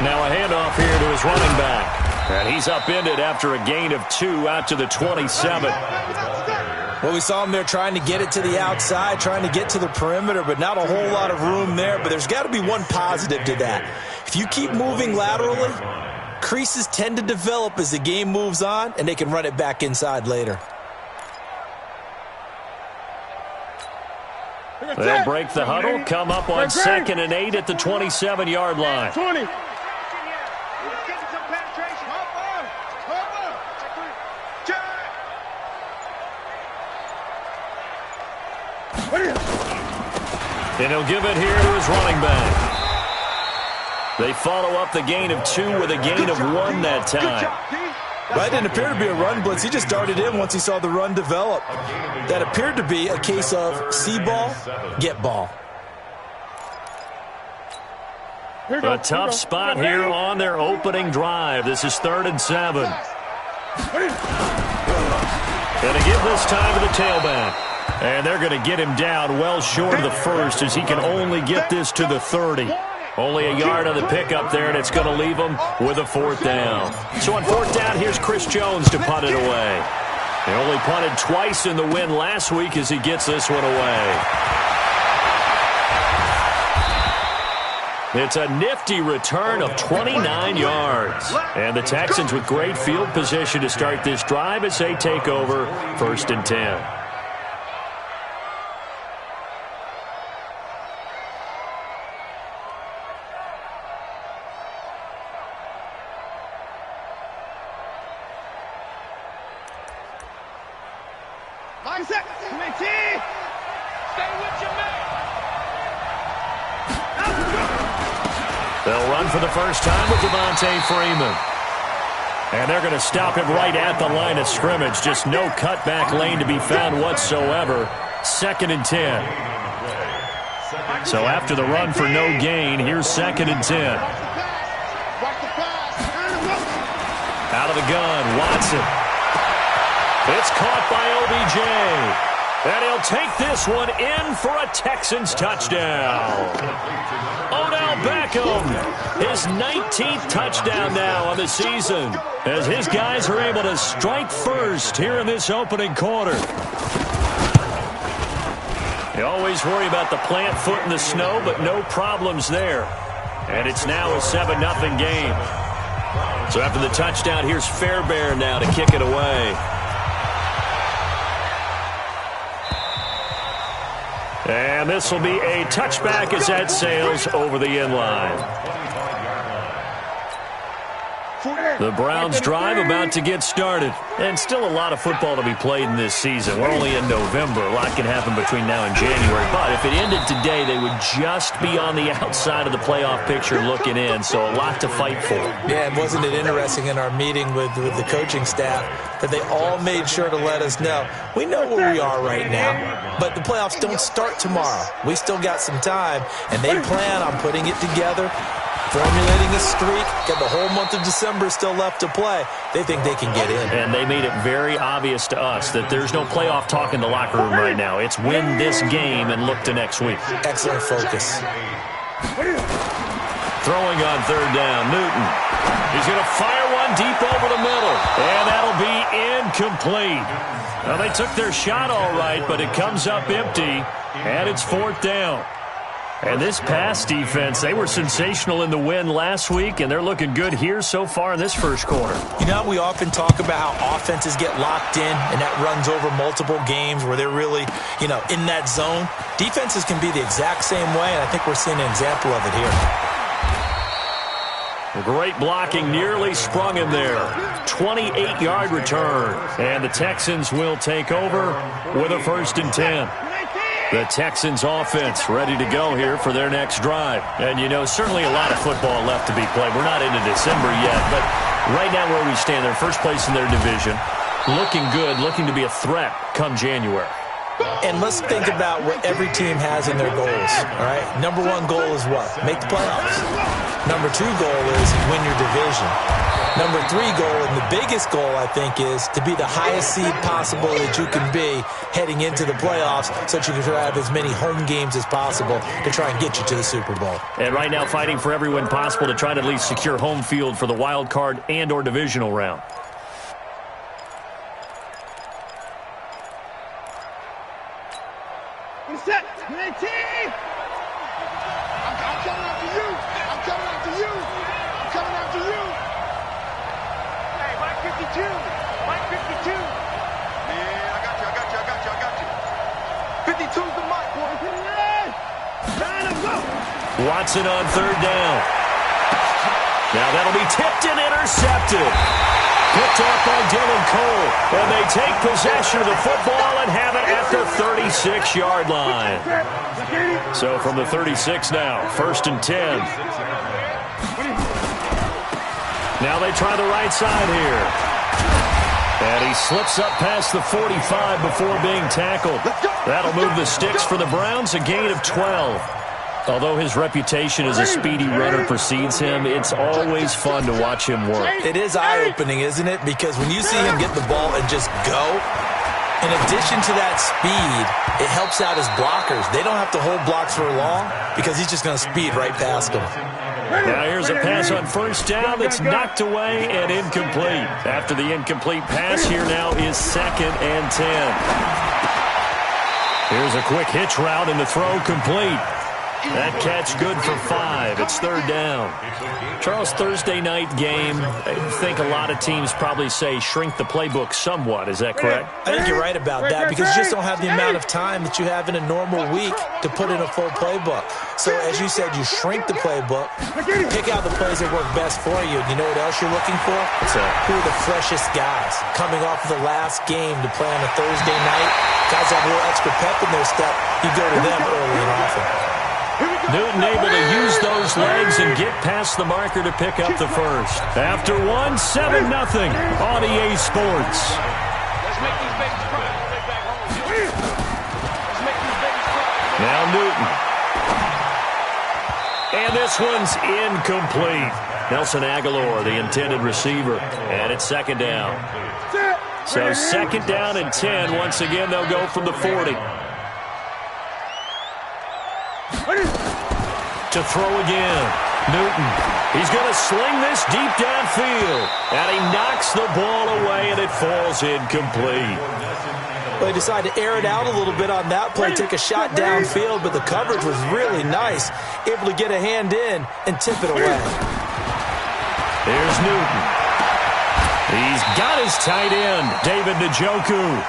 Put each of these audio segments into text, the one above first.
Now a handoff here to his running back. And he's upended after a gain of 2 out to the 27. Well, we saw him there trying to get it to the outside, trying to get to the perimeter, but not a whole lot of room there. But there's got to be one positive to that. If you keep moving laterally, creases tend to develop as the game moves on, and they can run it back inside later. They'll break the huddle, come up on 2nd and 8 at the 27-yard line. 20. And he'll give it here to his running back. They follow up the gain of 2 with a gain of 1 that time. That didn't appear to be a run blitz. He just darted in once he saw the run develop. That appeared to be a case of see ball, get ball. A tough spot here on their opening drive. This is 3rd and 7. Going to give this time to the tailback. And they're going to get him down well short of the first as he can only get this to the 30. Only a yard on the pickup there, and it's going to leave him with a 4th down. So on 4th down, here's Chris Jones to punt it away. He only punted twice in the win last week as he gets this one away. It's a nifty return of 29 yards. And the Texans with great field position to start this drive as they take over 1st and 10. They'll run for the first time with Devontae Freeman. And they're going to stop him right at the line of scrimmage. Just no cutback lane to be found whatsoever. 2nd and 10. So after the run for no gain, here's 2nd and 10. Out of the gun, Watson. It's caught by OBJ. And he'll take this one in for a Texans touchdown. Odell Beckham, his 19th touchdown now on the season, as his guys are able to strike first here in this opening quarter. You always worry about the plant foot in the snow, but no problems there. And it's now a 7-0 game. So after the touchdown, here's Fairbairn now to kick it away. And this will be a touchback as that sails over the end line. The Browns drive about to get started. And still a lot of football to be played in this season. We're only in November. A lot can happen between now and January. But if it ended today, they would just be on the outside of the playoff picture looking in. So a lot to fight for. Yeah, and wasn't it interesting in our meeting with the coaching staff that they all made sure to let us know, we know where we are right now, but the playoffs don't start tomorrow. We still got some time, and they plan on putting it together, formulating a streak, got the whole month of December still left to play. They think they can get in. And they made it very obvious to us that there's no playoff talk in the locker room right now. It's win this game and look to next week. Excellent focus. Throwing on 3rd down, Newton. He's going to fire one deep over the middle, and that'll be incomplete. Now, they took their shot all right, but it comes up empty, and it's 4th down. And this pass defense, they were sensational in the win last week, and they're looking good here so far in this first quarter. You know, we often talk about how offenses get locked in, and that runs over multiple games where they're really, in that zone. Defenses can be the exact same way, and I think we're seeing an example of it here. Great blocking, nearly sprung him there. 28-yard return, and the Texans will take over with a 1st and 10. The Texans offense ready to go here for their next drive. And, certainly a lot of football left to be played. We're not into December yet, but right now where we stand, they're first place in their division. Looking good, looking to be a threat come January. And let's think about what every team has in their goals, all right? Number one goal is what? Make the playoffs. Number two goal is win your division. Number three goal, and the biggest goal, I think, is to be the highest seed possible that you can be heading into the playoffs so that you can have as many home games as possible to try and get you to the Super Bowl. And right now fighting for every win possible to try to at least secure home field for the wild card and or divisional round. Set. 19. I'm coming after you. I'm coming after you. I'm coming after you. Hey, Mike 52. Mike 52. Yeah, I got you. 52's the mark, boy. Line him up. Watson on third down. Now that'll be tipped and intercepted. Picked off by Dylan Cole. And they take possession of the football and have it at the 36-yard line. So from the 36 now, 1st and 10. Now they try the right side here. And he slips up past the 45 before being tackled. That'll move the sticks for the Browns, a gain of 12. Although his reputation as a speedy runner precedes him, it's always fun to watch him work. It is eye-opening, isn't it? Because when you see him get the ball and just go, in addition to that speed, it helps out his blockers. They don't have to hold blocks for long because he's just going to speed right past them. Now here's a pass on first down that's knocked away and incomplete. After the incomplete pass, here now is 2nd and 10. Here's a quick hitch route and the throw complete. That catch good for 5. It's 3rd down. Charles, Thursday night game, I think a lot of teams probably say shrink the playbook somewhat. Is that correct? I think you're right about that because you just don't have the amount of time that you have in a normal week to put in a full playbook. So as you said, you shrink the playbook, pick out the plays that work best for you. You know what else you're looking for? What's that? Who are the freshest guys coming off of the last game to play on a Thursday night? Guys have a little extra pep in their step. You go to them early and often. Newton able to use those legs and get past the marker to pick up the first. After 1, 7-0 on EA Sports. Let's make these babies cry. Back home. Let's make these babies cry. Now Newton. And this one's incomplete. Nelson Aguilar, the intended receiver. And it's 2nd down. So 2nd down and 10. Once again, they'll go from the 40. To throw again. Newton. He's going to sling this deep downfield. And he knocks the ball away, and it falls incomplete. Well, he decided to air it out a little bit on that play, take a shot downfield, but the coverage was really nice. Able to get a hand in and tip it away. Here's Newton. He's got his tight end, David Njoku.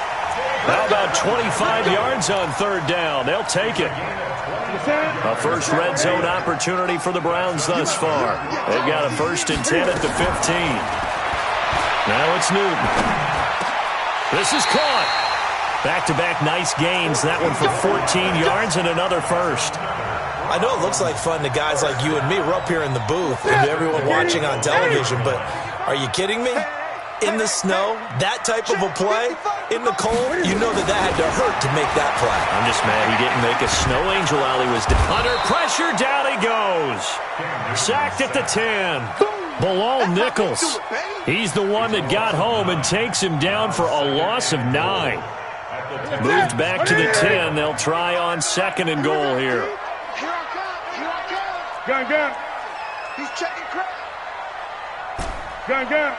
How about 25 yards on 3rd down? They'll take it. A first red zone opportunity for the Browns thus far. They've got a 1st and 10 at the 15. Now it's Newton. This is caught. Back-to-back nice gains. That one for 14 yards and another first. I know it looks like fun to guys like you and me. We're up here in the booth and everyone watching on television, but are you kidding me? In the snow, that type of a play, in the cold, you know that had to hurt to make that play. I'm just mad he didn't make a snow angel while he was under pressure. Down he goes. Sacked at the 10. Bilal Nichols. He's the one that got home and takes him down for a loss of 9. Moved back to the 10. They'll try on 2nd and goal here. Here I come. Gun. He's checking crap. Gun.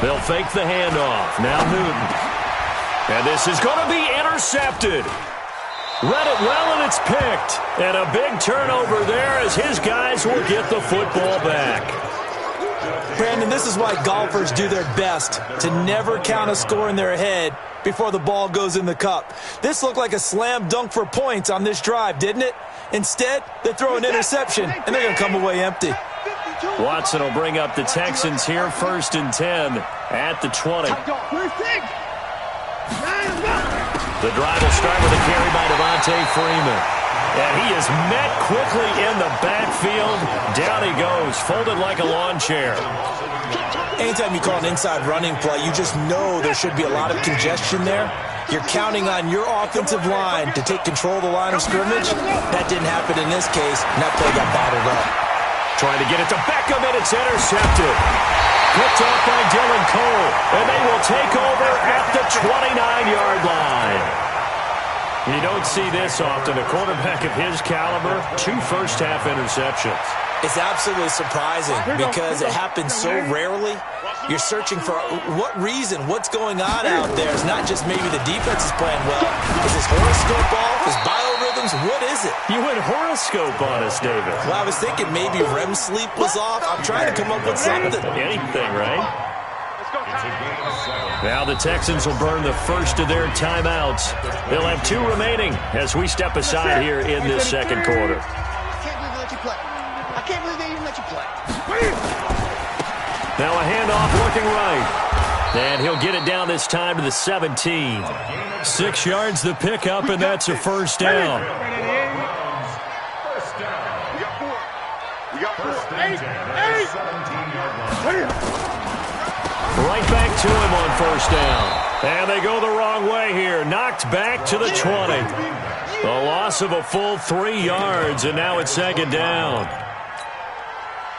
They'll fake the handoff. Now Newton. And this is going to be intercepted. Read it well, and it's picked. And a big turnover there as his guys will get the football back. Brandon, this is why golfers do their best to never count a score in their head before the ball goes in the cup. This looked like a slam dunk for points on this drive, didn't it? Instead, they throw an interception, and they're going to come away empty. Watson will bring up the Texans here, 1st and 10 at the 20. The drive will start with a carry by Devontae Freeman. And he is met quickly in the backfield. Down he goes, folded like a lawn chair. Anytime you call an inside running play, you just know there should be a lot of congestion there. You're counting on your offensive line to take control of the line of scrimmage. That didn't happen in this case, and that play got bottled up. Trying to get it to Beckham, and it's intercepted. Picked off by Dylan Cole, and they will take over at the 29-yard line. You don't see this often. A quarterback of his caliber, 2 first-half interceptions. It's absolutely surprising because it happens so rarely. You're searching for what reason, what's going on out there. It's not just maybe the defense is playing well. Is this horoscope off? Is biorhythms? What is it? You went horoscope on us, David. Well, I was thinking maybe REM sleep was off. I'm trying to come up with something. Anything, right? Now the Texans will burn the first of their timeouts. They'll have 2 remaining as we step aside here in this second quarter. I can't believe they even let you play. Now a handoff looking right. And he'll get it down this time to the 17. 6 yards the pickup, and that's a first down. We got 4. 8. Right back to him on first down. And they go the wrong way here. Knocked back to the 20. A loss of a full 3 yards, and now it's second down.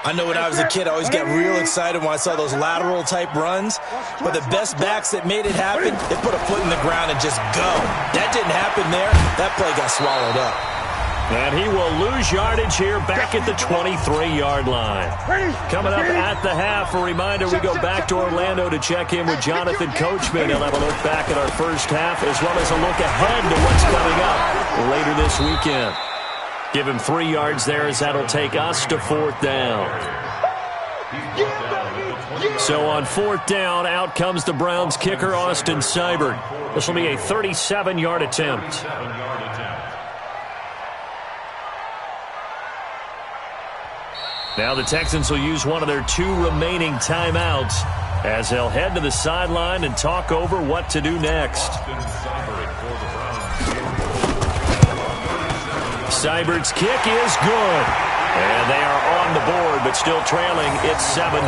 I know when I was a kid, I always got real excited when I saw those lateral-type runs. But the best backs that made it happen, they put a foot in the ground and just go. That didn't happen there. That play got swallowed up. And he will lose yardage here back at the 23-yard line. Coming up at the half, a reminder, we go back to Orlando to check in with Jonathan Coachman. He'll have a look back at our first half as well as a look ahead to what's coming up later this weekend. Give him 3 yards there as that'll take us to 4th down. So on 4th down, out comes the Browns kicker, Austin Seibert. This will be a 37-yard attempt. Now the Texans will use one of their 2 remaining timeouts as they'll head to the sideline and talk over what to do next. Seibert's kick is good. And they are on the board, but still trailing. It's 7-3.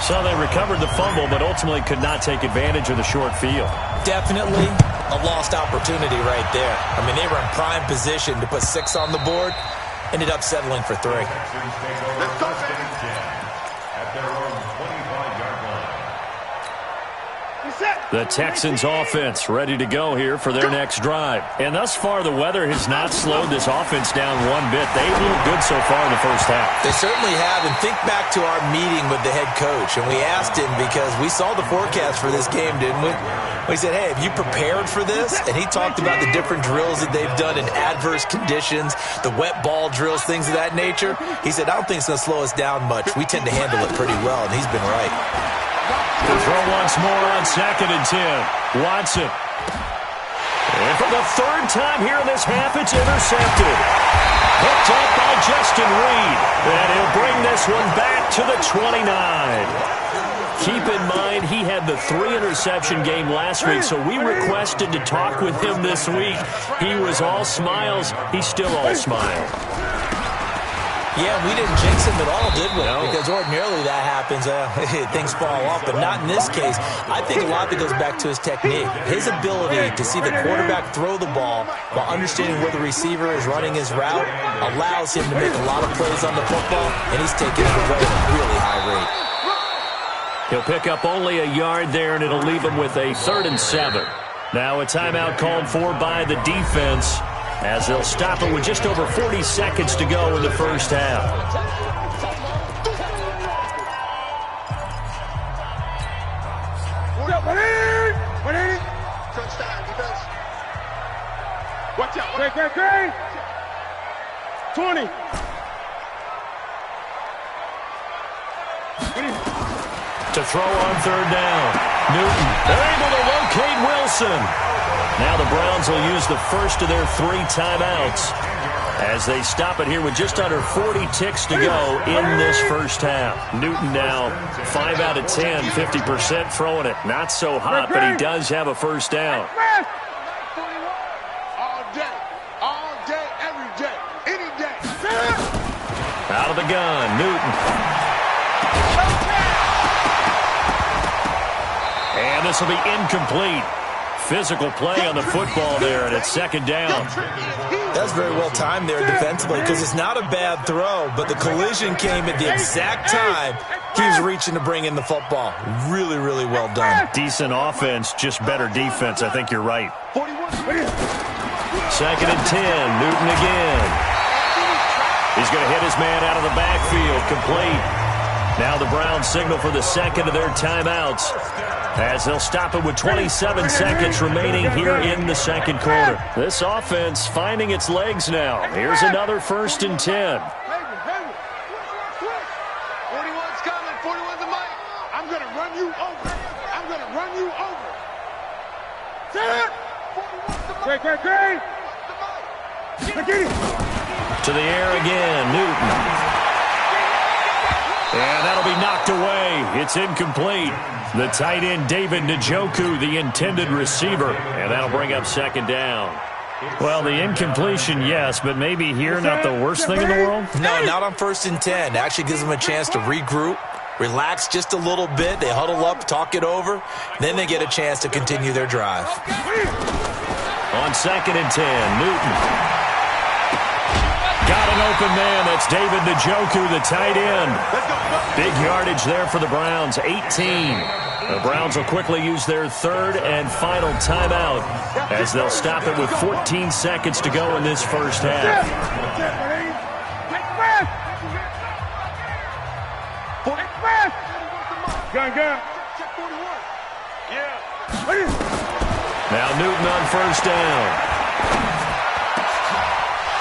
So they recovered the fumble, but ultimately could not take advantage of the short field. Definitely a lost opportunity right there. I mean, they were in prime position to put 6 on the board. Ended up settling for 3. The Texans offense ready to go here for their next drive. And thus far, the weather has not slowed this offense down one bit. They've looked good so far in the first half. They certainly have. And think back to our meeting with the head coach. And we asked him because we saw the forecast for this game, didn't we? We said, hey, have you prepared for this? And he talked about the different drills that they've done in adverse conditions, the wet ball drills, things of that nature. He said, I don't think it's going to slow us down much. We tend to handle it pretty well, and he's been right. The throw once more on 2nd and 10. Watson. And for the 3rd time here in this half, it's intercepted. Hooked up by Justin Reed. And he'll bring this one back to the 29. Keep in mind, he had the 3-interception game last week, so we requested to talk with him this week. He was all smiles. He's still all smiles. Yeah, we didn't jinx him at all, did we? No. Because ordinarily that happens. Things fall off, but not in this case. I think a lot of it goes back to his technique. His ability to see the quarterback throw the ball while understanding where the receiver is running his route allows him to make a lot of plays on the football, and he's taking it away at a really high rate. He'll pick up only a yard there, and it'll leave him with a 3rd and 7. Now a timeout called for by the defense as they'll stop it with just over 40 seconds to go in the first half. Watch out. Great. 20. To throw on 3rd down. Newton. They're able to locate Wilson. Now the Browns will use the first of their 3 timeouts as they stop it here with just under 40 ticks to go in this first half. Newton now 5 out of 10, 50% throwing it. Not so hot, but he does have a first down. All day. Out of the gun, Newton. And this will be incomplete. Physical play on the football there, and it's second down. That's very well timed there defensively because it's not a bad throw, but the collision came at the exact time he was reaching to bring in the football. Really, really well done. Decent offense, just better defense. I think you're right. Second and 10, Newton again. He's going to hit his man out of the backfield, complete. Now the Browns signal for the second of their timeouts as they'll stop it with 27 seconds remaining here in the second quarter. This offense finding its legs now. Here's another 1st and 10. 41's coming. 41's the mic. I'm going to run you over. I'm going to run you over. Set it. Great. To the air again, Newton. And that'll be knocked away. It's incomplete. The tight end, David Njoku, the intended receiver. And that'll bring up second down. Well, the incompletion, yes, but maybe here not the worst thing in the world? No, not on 1st and 10. It actually gives them a chance to regroup, relax just a little bit. They huddle up, talk it over. Then they get a chance to continue their drive. On 2nd and 10, Newton. Got an open man. That's David Njoku, the tight end. Big yardage there for the Browns, 18. The Browns will quickly use their 3rd and final timeout as they'll stop it with 14 seconds to go in this first half. Now Newton on 1st down.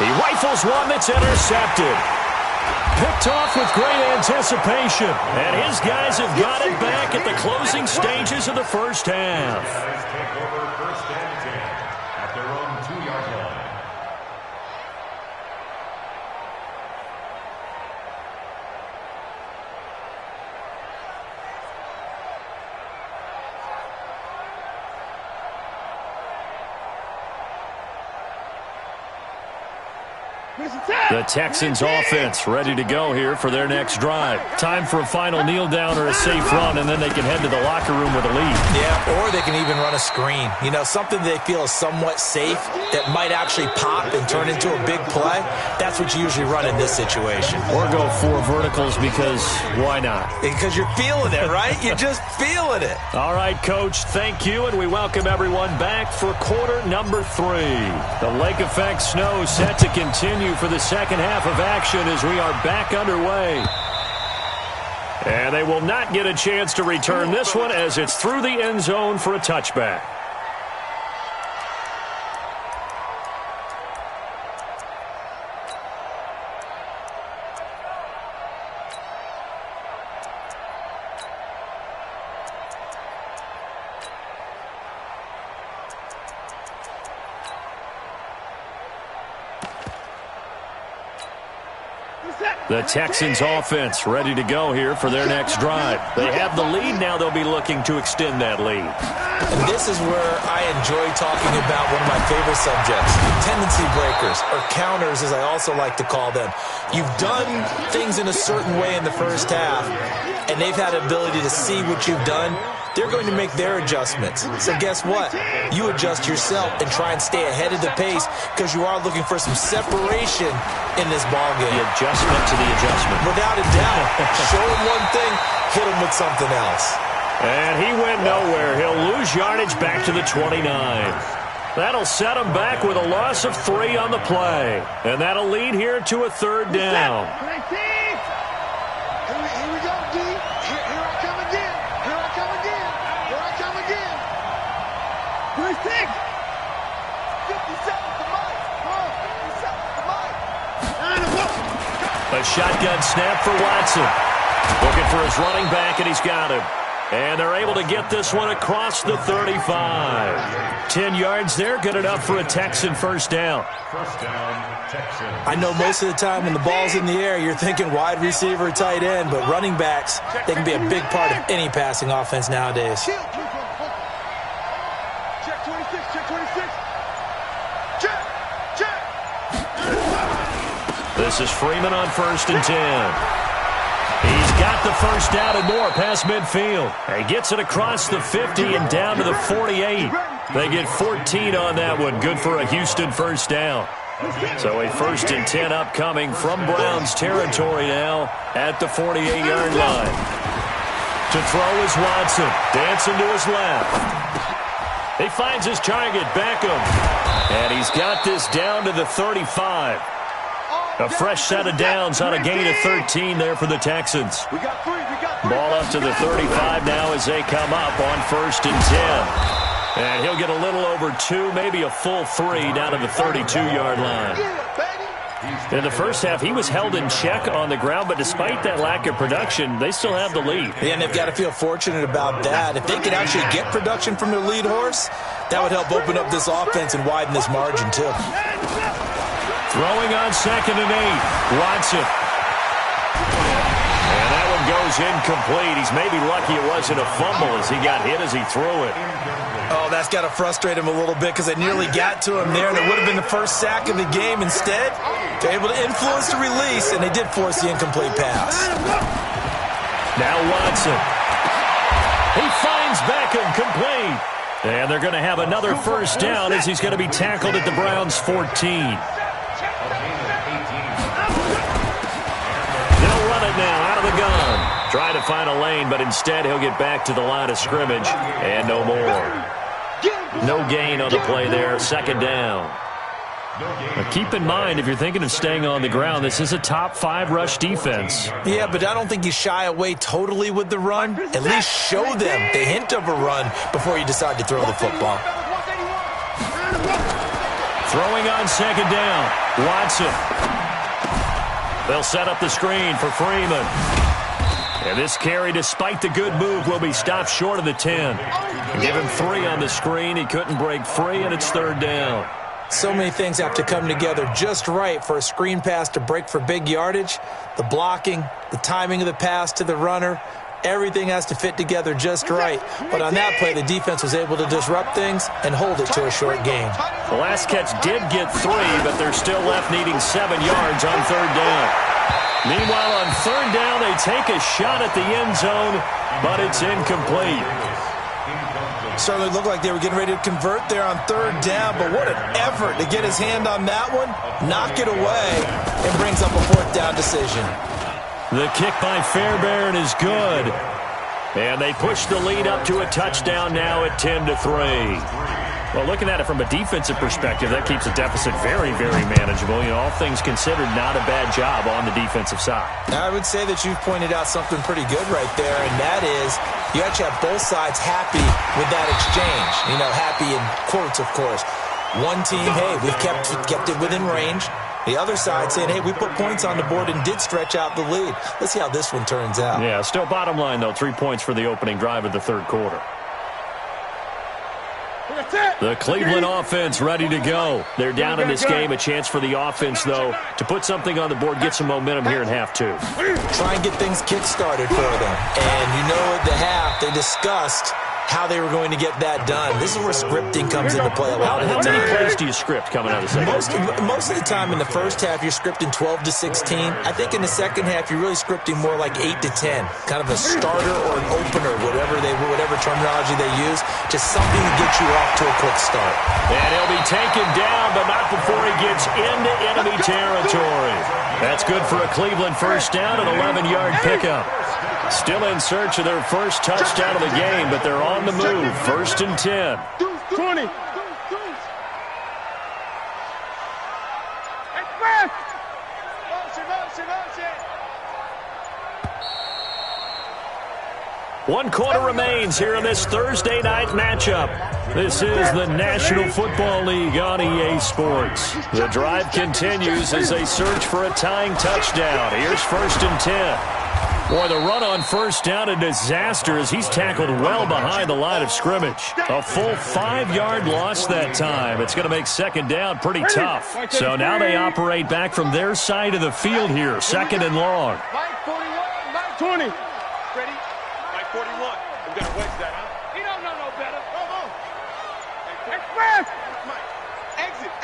He rifles one that's intercepted. Picked off with great anticipation. And his guys have got it back at the closing stages of the first half. At their own 2-yard line. The Texans offense ready to go here for their next drive. Time for a final kneel down or a safe run, and then they can head to the locker room with a lead. Yeah, or they can even run a screen. You know, something they feel is somewhat safe that might actually pop and turn into a big play. That's what you usually run in this situation. Or go 4 verticals because why not? Because you're feeling it, right? You're just feeling it. All right, Coach, thank you, and we welcome everyone back for quarter number 3. The lake effect snow set to continue for the second half of action as we are back underway. And they will not get a chance to return this one as it's through the end zone for a touchback. The Texans offense ready to go here for their next drive. They have the lead now. They'll be looking to extend that lead. And this is where I enjoy talking about one of my favorite subjects, tendency breakers, or counters as I also like to call them. You've done things in a certain way in the first half, and they've had the ability to see what you've done. They're going to make their adjustments. So guess what? You adjust yourself and try and stay ahead of the pace because you are looking for some separation in this ballgame. The adjustment to the adjustment. Without a doubt. Show him one thing, hit him with something else. And he went nowhere. He'll lose yardage back to the 29. That'll set him back with a loss of 3 on the play. And that'll lead here to a 3rd down. Here we go, D. Here I come again. Here I come again. Here I come again. 26. 57 to Mike. 57 to Mike. A shotgun snap for Watson. Looking for his running back, and he's got him. And they're able to get this one across the 35. 10 yards there, good enough for a Texan first down. First down, Texans. I know most of the time when the ball's in the air, you're thinking wide receiver, tight end, but running backs, they can be a big part of any passing offense nowadays. Check 26, check 26. Check. The This is Freeman on 1st and 10. He's got the first down and more past midfield. He gets it across the 50 and down to the 48. They get 14 on that one. Good for a Houston first down. So a 1st and 10 upcoming from Browns territory now at the 48-yard line. To throw is Watson. Dancing to his left. He finds his target, Beckham. And he's got this down to the 35. A fresh set of downs on a gain of 13 there for the Texans. Ball up to the 35 now as they come up on 1st and 10. And he'll get a little over 2, maybe a full 3 down to the 32-yard line. In the first half, he was held in check on the ground, but despite that lack of production, they still have the lead. Yeah, and they've got to feel fortunate about that. If they could actually get production from their lead horse, that would help open up this offense and widen this margin, too. Throwing on 2nd and 8. Watson. And that one goes incomplete. He's maybe lucky it wasn't a fumble as he got hit as he threw it. Oh, that's got to frustrate him a little bit because they nearly got to him there, and it would have been the first sack of the game. Instead, they're able to influence the release, and they did force the incomplete pass. Now Watson. He finds Beckham complete. And they're going to have another first down as he's going to be tackled at the Browns' 14. They'll run it now out of the gun. Trying to find a lane, but instead he'll get back to the line of scrimmage. And no more. No gain on the play there. 2nd down. Now keep in mind, if you're thinking of staying on the ground, this is a top 5 rush defense. Yeah, but I don't think you shy away totally with the run. At least show them the hint of a run before you decide to throw the football. Throwing on 2nd down. Watson. They'll set up the screen for Freeman. And this carry, despite the good move, will be stopped short of the 10. Give him 3 on the screen. He couldn't break free, and it's 3rd down. So many things have to come together just right for a screen pass to break for big yardage. The blocking, the timing of the pass to the runner, everything has to fit together just right. But on that play, the defense was able to disrupt things and hold it to a short gain. The last catch did get 3, but they're still left needing 7 yards on 3rd down. Meanwhile, on 3rd down, they take a shot at the end zone, but it's incomplete. Certainly looked like they were getting ready to convert there on 3rd down, but what an effort to get his hand on that one, knock it away, and brings up a 4th down decision. The kick by Fairbairn is good. And they push the lead up to a touchdown now at 10-3. Well, looking at it from a defensive perspective, that keeps the deficit very, very manageable. You know, all things considered, not a bad job on the defensive side. I would say that you've pointed out something pretty good right there, and that is you actually have both sides happy with that exchange. You know, happy in quotes, of course. One team, hey, we've kept it within range. The other side saying, hey, we put points on the board and did stretch out the lead. Let's see how this one turns out. Yeah, still bottom line, though, 3 points for the opening drive of the 3rd quarter. The Cleveland offense ready to go. They're down in this game. A chance for the offense, though, to put something on the board, get some momentum here in half 2. Try and get things kick-started for them. And you know at the half, they discussed how they were going to get that done. This is where scripting comes into play a lot of the time. How many plays do you script coming out of the second half? Most of the time in the first half, you're scripting 12 to 16. I think in the second half, you're really scripting more like 8 to 10. Kind of a starter or an opener, whatever terminology they use. Just something to get you off to a quick start. And he'll be taken down, but not before he gets into enemy territory. That's good for a Cleveland first down, an 11-yard pickup. Still in search of their first touchdown of the game, but they're on the move. 1st and 10. 20. One quarter remains here in this Thursday night matchup. This is the National Football League on EA Sports. The drive continues as they search for a tying touchdown. Here's 1st and 10. Boy, the run on first down, a disaster as he's tackled well behind the line of scrimmage. A full 5-yard loss that time. It's going to make 2nd down pretty tough. So now they operate back from their side of the field here, 2nd and long. Mike 41, Mike 20. Ready? Mike 41. We've got to wedge that, huh? You don't know no better. Come on. Express. Mike, exit.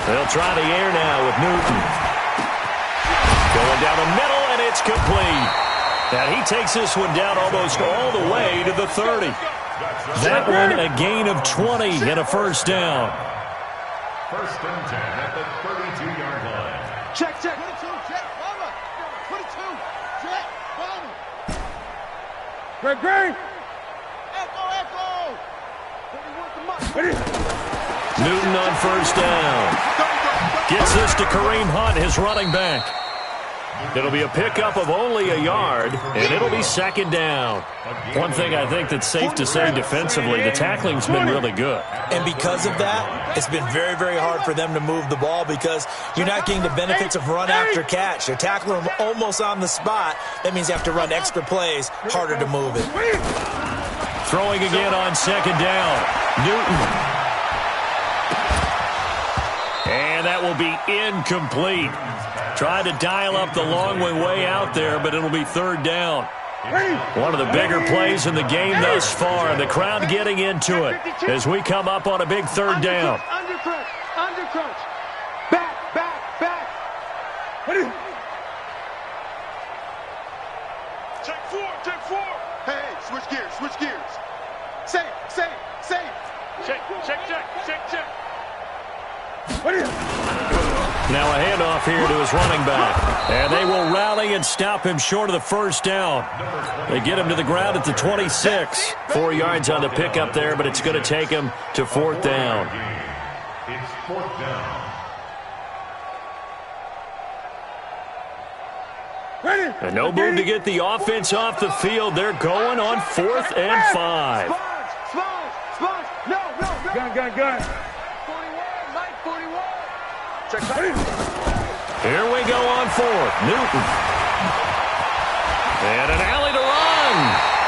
They'll try the air now with Newton. Going down the middle, and it's complete. And he takes this one down almost all the way to the 30. That one a gain of 20 and a first down. First and 10 at the 32-yard line. Check. 22, check. Bomber. 22, check. Bomber. Greg. Echo. Newton on first down. Gets this to Kareem Hunt, his running back. It'll be a pickup of only a yard, and it'll be second down. One thing I think that's safe to say defensively, the tackling's been really good. And because of that, it's been very, very hard for them to move the ball because you're not getting the benefits of run after catch. They're tackling them almost on the spot. That means you have to run extra plays, harder to move it. Throwing again on second down. Newton. And that will be incomplete. Tried to dial up the long way out there, but it'll be third down. One of the bigger plays in the game thus far. The crowd getting into it as we come up on a big third down. Undercrunch. Back. Check four. Hey, switch gears. Safe. Check. Now a handoff here to his running back. And they will rally and stop him short of the first down. They get him to the ground at the 26. 4 yards on the pickup there, but it's going to take him to fourth down. It's fourth down. And no move to get the offense off the field. They're going on 4th and 5. Sponge. No. Gun. 41. Check. Here we go on 4th. Newton. And an alley to run.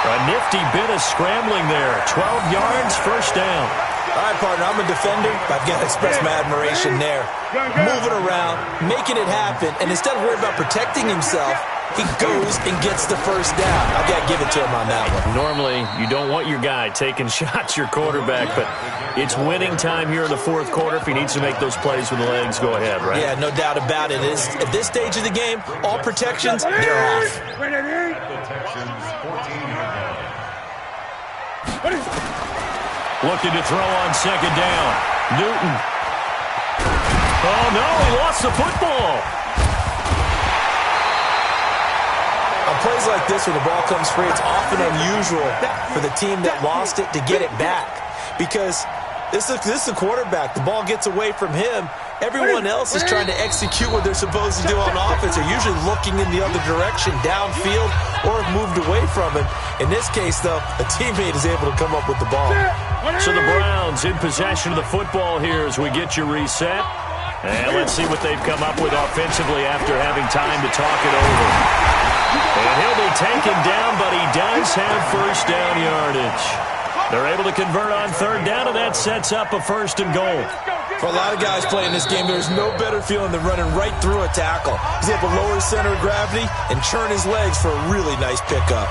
A nifty bit of scrambling there. 12 yards, first down. All right, partner, I'm a defender. I've got to express my admiration there. Moving around, making it happen, and instead of worrying about protecting himself, he goes and gets the first down. I've got to give it to him on that one. Normally, you don't want your guy taking shots, your quarterback, but it's winning time here in the fourth quarter. If he needs to make those plays with the legs, go ahead, right? Yeah, no doubt about it. At this stage of the game, all protections, they're off. The Texans 14-yard line. Looking to throw on second down. Newton. Oh, no, he lost the football. On plays like this where the ball comes free, it's often unusual for the team that lost it to get it back because this is the quarterback. The ball gets away from him. Everyone else is trying to execute what they're supposed to do on offense. They're usually looking in the other direction, downfield, or have moved away from it. In this case, though, a teammate is able to come up with the ball. So the Browns in possession of the football here as we get you reset. And let's see what they've come up with offensively after having time to talk it over. And he'll be taken down, but he does have first down yardage. They're able to convert on third down, and that sets up a first and goal. For a lot of guys playing this game, there's no better feeling than running right through a tackle. He's able to lower his center of gravity and churn his legs for a really nice pickup.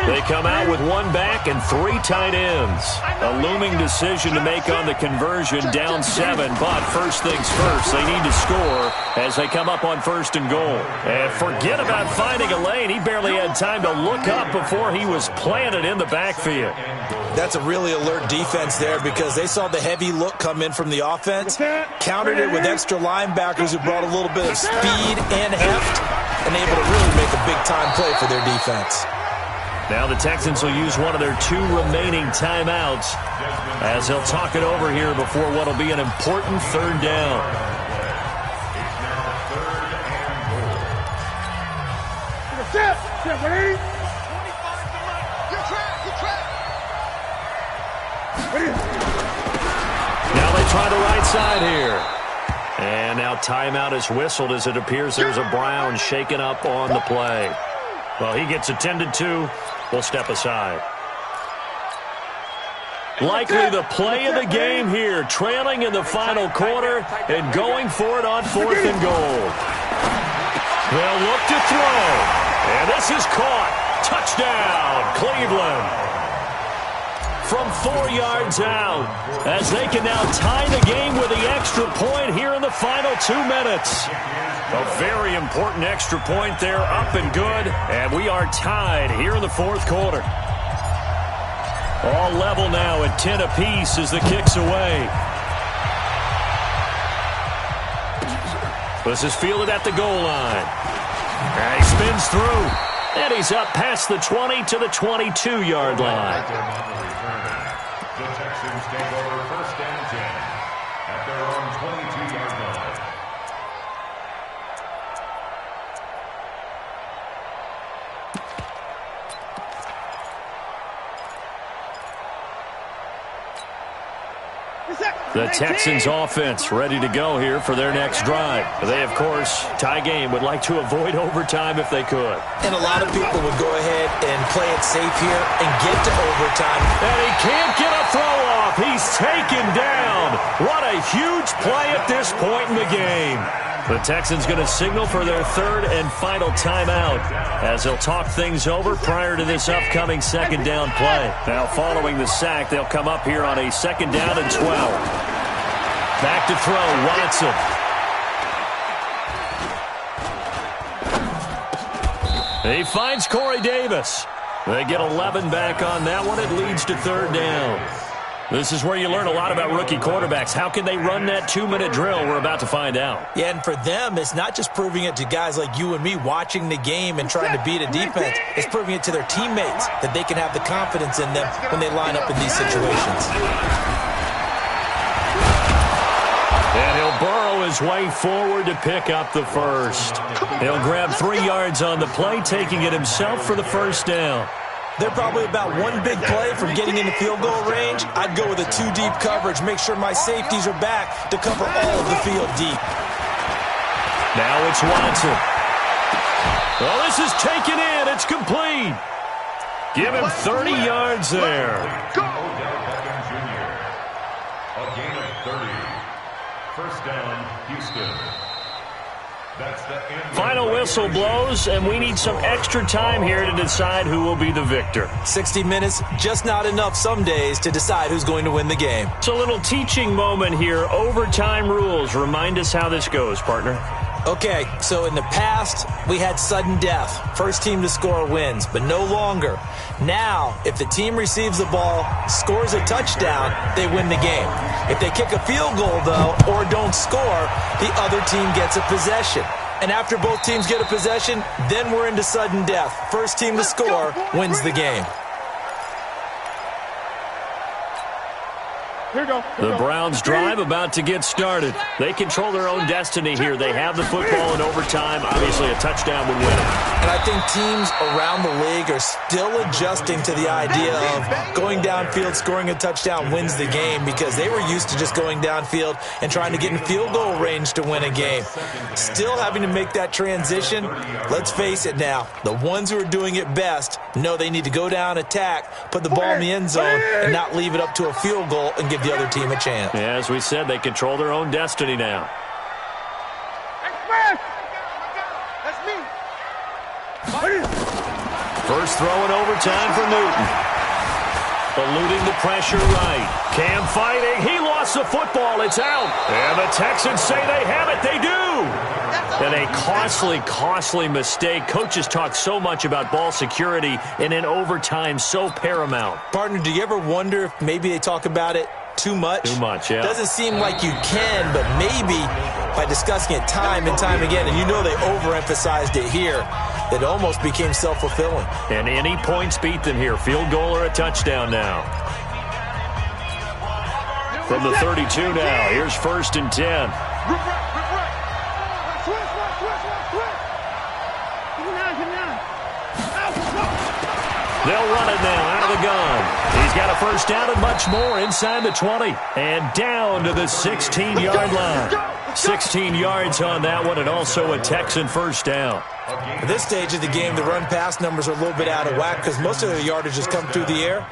They come out with one back and 3 tight ends. A looming decision to make on the conversion, down 7. But first things first, they need to score as they come up on first and goal. And forget about finding a lane. He barely had time to look up before he was planted in the backfield. That's a really alert defense there because they saw the heavy look come in from the offense, countered it with extra linebackers who brought a little bit of speed and heft, and able to really make a big-time play for their defense. Now the Texans will use one of their 2 remaining timeouts as they'll talk it over here before what will be an important third down. Now they try the right side here. And now timeout is whistled as it appears there's a Brown shaken up on the play. Well, he gets attended to. We'll step aside. Likely the play of the game here, trailing in the final quarter and going for it on 4th and goal. They'll look to throw. And this is caught. Touchdown, Cleveland. from 4 yards out, as they can now tie the game with the extra point here in the final 2 minutes. A very important extra point there, up and good, and we are tied here in the fourth quarter. All level now at 10 apiece as the kick's away. This is fielded at the goal line. And he spins through. And he's up past the 20 to the 22-yard line. The Texans take over first and 10 at their own 22-yard line. The Texans offense ready to go here for their next drive. They, of course, tie game, would like to avoid overtime if they could. And a lot of people would go ahead and play it safe here and get to overtime. And he can't get a throw off. He's taken down. What a huge play at this point in the game. The Texans going to signal for their third and final timeout as they'll talk things over prior to this upcoming second down play. Now, following the sack, they'll come up here on a second down and 12. Back to throw, Watson. He finds Corey Davis. They get 11 back on that one. It leads to third down. This is where you learn a lot about rookie quarterbacks. How can they run that 2-minute drill? We're about to find out. Yeah, and for them, it's not just proving it to guys like you and me watching the game and trying to beat a defense. It's proving it to their teammates that they can have the confidence in them when they line up in these situations. And he'll burrow his way forward to pick up the first. He'll grab 3 yards on the play, taking it himself for the first down. They're probably about one big play from getting into field goal range. I'd go with a 2-deep coverage, make sure my safeties are back to cover all of the field deep. Now it's Watson. Well, this is taken in. It's complete. Give him 30 yards there. Odell Beckham Jr. A gain of 30. First down, Houston. That's the end. Final whistle blows, and we need some extra time here to decide who will be the victor. 60 minutes, just not enough some days to decide who's going to win the game. It's a little teaching moment here. Overtime rules. Remind us how this goes, partner. Okay, so in the past, we had sudden death. First team to score wins, but no longer. Now, if the team receives the ball, scores a touchdown, they win the game. If they kick a field goal, though, or don't score, the other team gets a possession. And after both teams get a possession, then we're into sudden death. First team to score wins the game. The Browns drive about to get started. They control their own destiny here. They have the football in overtime. Obviously, a touchdown would win it. And I think teams around the league are still adjusting to the idea of going downfield, scoring a touchdown wins the game, because they were used to just going downfield and trying to get in field goal range to win a game. Still having to make that transition. Let's face it now, the ones who are doing it best know they need to go down, attack, put the ball in the end zone, and not leave it up to a field goal and give the other team a chance. Yeah, as we said, they control their own destiny now. That's me. First throw in overtime for Newton. Eluding the pressure right. Cam fighting. He lost the football. It's out. And the Texans say they have it. They do. And a costly mistake. Coaches talk so much about ball security, and in overtime, so paramount. Partner, do you ever wonder if maybe they talk about it too much? Too much, yeah. Doesn't seem like you can, but maybe by discussing it time and time again, and you know they overemphasized it here, it almost became self-fulfilling. And any points beat them here. Field goal or a touchdown now. From the 32 now, here's first and 10. They'll run it now out of the gun. He's got a first down and much more inside the 20. And down to the 16-yard line. 16 yards on that one, and also a Texan first down. At this stage of the game, the run-pass numbers are a little bit out of whack because most of their yardage has come through the air.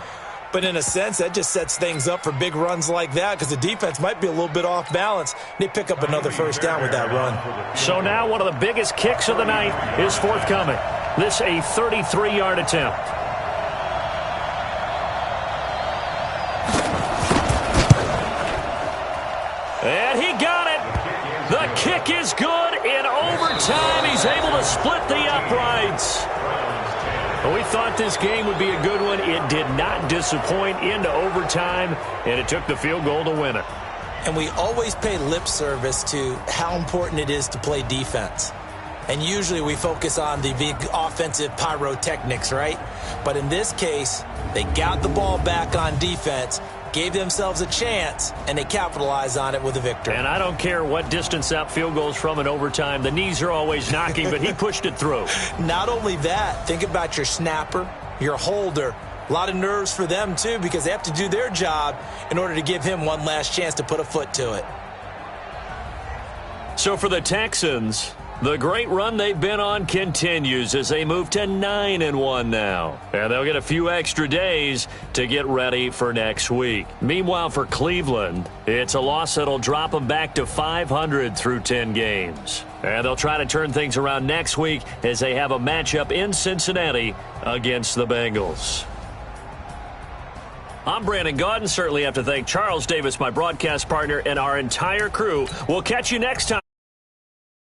But in a sense, that just sets things up for big runs like that because the defense might be a little bit off balance. They pick up another first down with that run. So now one of the biggest kicks of the night is forthcoming. This a 33-yard attempt. kick is good. In overtime, he's able to split the uprights. Well, we thought this game would be a good one. It did not disappoint into overtime, and it took the field goal to win it. And we always pay lip service to how important it is to play defense. And usually we focus on the big offensive pyrotechnics, right? But in this case, they got the ball back on defense, gave themselves a chance, and they capitalized on it with a victory. And I don't care what distance out field goals from in overtime. The knees are always knocking, but he pushed it through. Not only that, think about your snapper, your holder. A lot of nerves for them, too, because they have to do their job in order to give him one last chance to put a foot to it. So for the Texans, the great run they've been on continues as they move to 9-1 now. And they'll get a few extra days to get ready for next week. Meanwhile, for Cleveland, it's a loss that'll drop them back to 500 through 10 games. And they'll try to turn things around next week as they have a matchup in Cincinnati against the Bengals. I'm Brandon Gaudin. Certainly have to thank Charles Davis, my broadcast partner, and our entire crew. We'll catch you next time.